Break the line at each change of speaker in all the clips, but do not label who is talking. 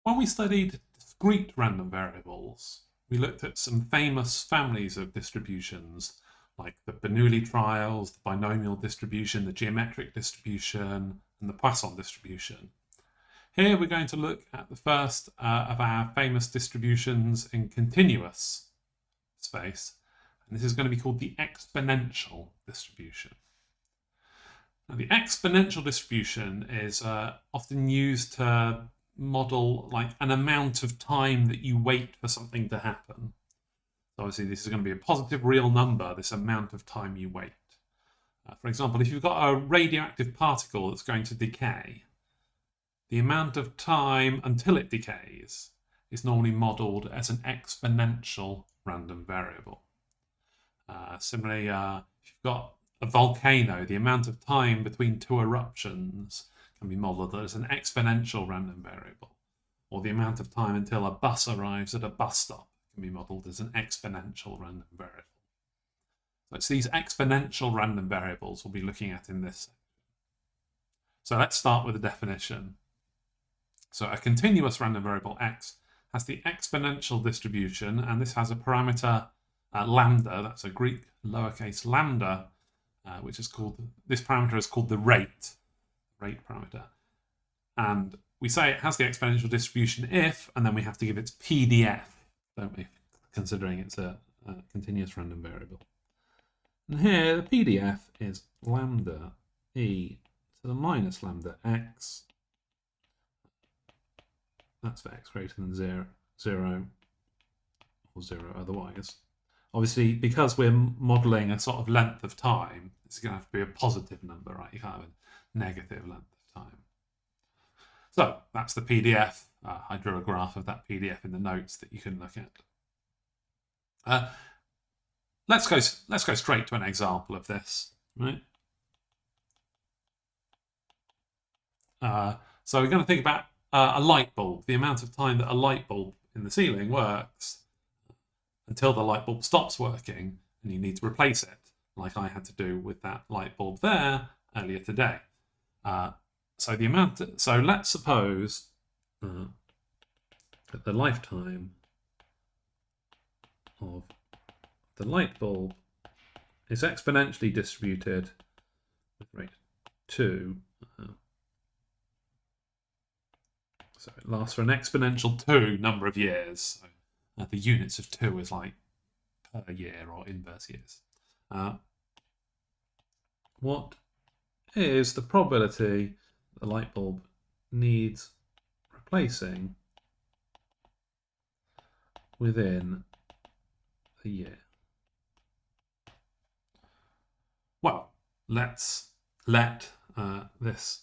When we studied discrete random variables, we looked at some famous families of distributions, like the Bernoulli trials, the binomial distribution, the geometric distribution, and the Poisson distribution. Here we're going to look at the first of our famous distributions in continuous space, and this is going to be called the exponential distribution. Now, the exponential distribution is often used to model like an amount of time that you wait for something to happen. So obviously this is going to be a positive real number, this amount of time you wait. For example, if you've got a radioactive particle that's going to decay, the amount of time until it decays is normally modeled as an exponential random variable. Similarly, if you've got a volcano, the amount of time between two eruptions can be modeled as an exponential random variable, or the amount of time until a bus arrives at a bus stop can be modeled as an exponential random variable. So it's these exponential random variables we'll be looking at in this section. So let's start with the definition. So a continuous random variable x has the exponential distribution, and this has a parameter lambda, that's a Greek lowercase lambda, which is called, this parameter is called the rate parameter. And we say it has the exponential distribution if, and then we have to give its PDF, don't we? Considering it's a continuous random variable. And here the PDF is lambda e to the minus lambda x. That's for x greater than 0 or 0 otherwise. Obviously, because we're modelling a sort of length of time, it's going to have to be a positive number, right? You can't have a negative length of time. So that's the PDF. I drew a graph of that PDF in the notes that you can look at. Let's go straight to an example of this, right? So we're going to think about a light bulb, the amount of time that a light bulb in the ceiling works until the light bulb stops working and you need to replace it, like I had to do with that light bulb there earlier today. So let's suppose that the lifetime of the light bulb is exponentially distributed with rate 2. So it lasts for an exponential 2 number of years. So, the units of 2 is like per year or inverse years. What is the probability the light bulb needs replacing within a year? Well, let's let this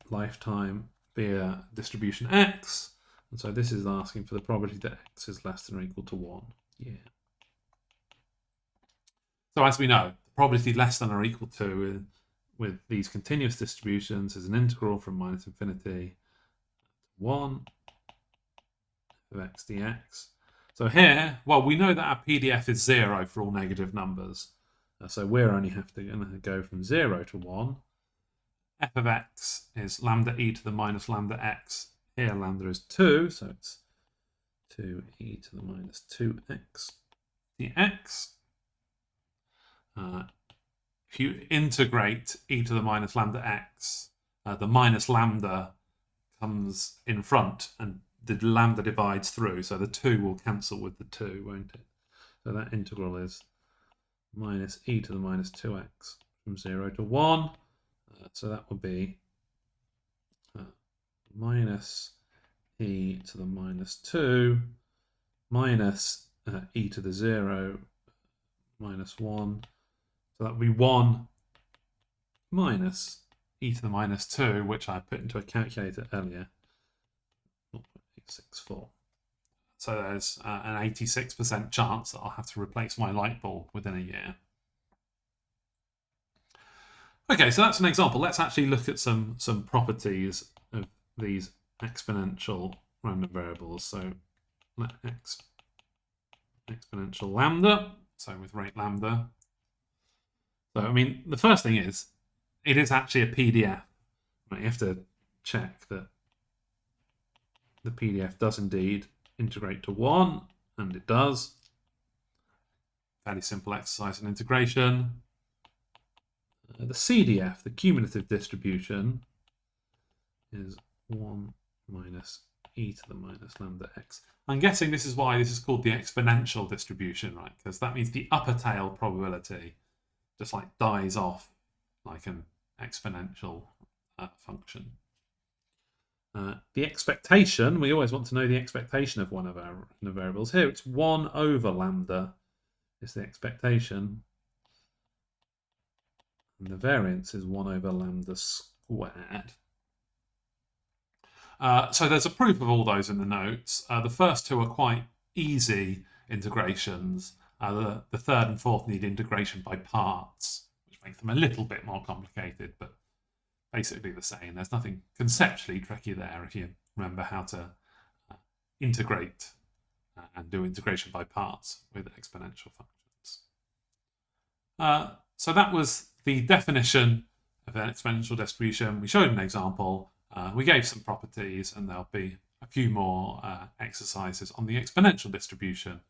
lifetime be a distribution x, and so this is asking for the probability that x is less than or equal to 1 year. So as we know, the probability less than or equal to with these continuous distributions is an integral from minus infinity to 1 of x dx. So here, well, we know that our PDF is 0 for all negative numbers. So we're only going to go from 0 to 1. F of x is lambda e to the minus lambda x. Here lambda is 2, so it's 2e to the minus 2x dx. If you integrate e to the minus lambda x, the minus lambda comes in front and the lambda divides through, so the 2 will cancel with the 2, won't it? So that integral is minus e to the minus 2x from 0 to 1. So that would be minus e to the minus 2 minus e to the 0 minus 1. So that would be 1 minus e to the minus 2, which I put into a calculator earlier, 0.864. So there's an 86% chance that I'll have to replace my light bulb within a year. Okay, so that's an example. Let's actually look at some properties of these exponential random variables. So let exponential lambda, so with rate lambda. So, I mean, the first thing is, it is actually a PDF. Right? You have to check that the PDF does indeed integrate to 1, and it does. Fairly simple exercise in integration. The CDF, the cumulative distribution, is 1 minus e to the minus lambda x. I'm guessing this is why this is called the exponential distribution, right? Because that means the upper tail probability just like dies off like an exponential function. The expectation, we always want to know the expectation of one of our variables. Here it's 1 over lambda is the expectation. And the variance is 1 over lambda squared. So there's a proof of all those in the notes. The first two are quite easy integrations. The third and fourth need integration by parts, which makes them a little bit more complicated, but basically the same. There's nothing conceptually tricky there if you remember how to integrate and do integration by parts with exponential functions. So that was the definition of an exponential distribution. We showed an example. We gave some properties, and there'll be a few more exercises on the exponential distribution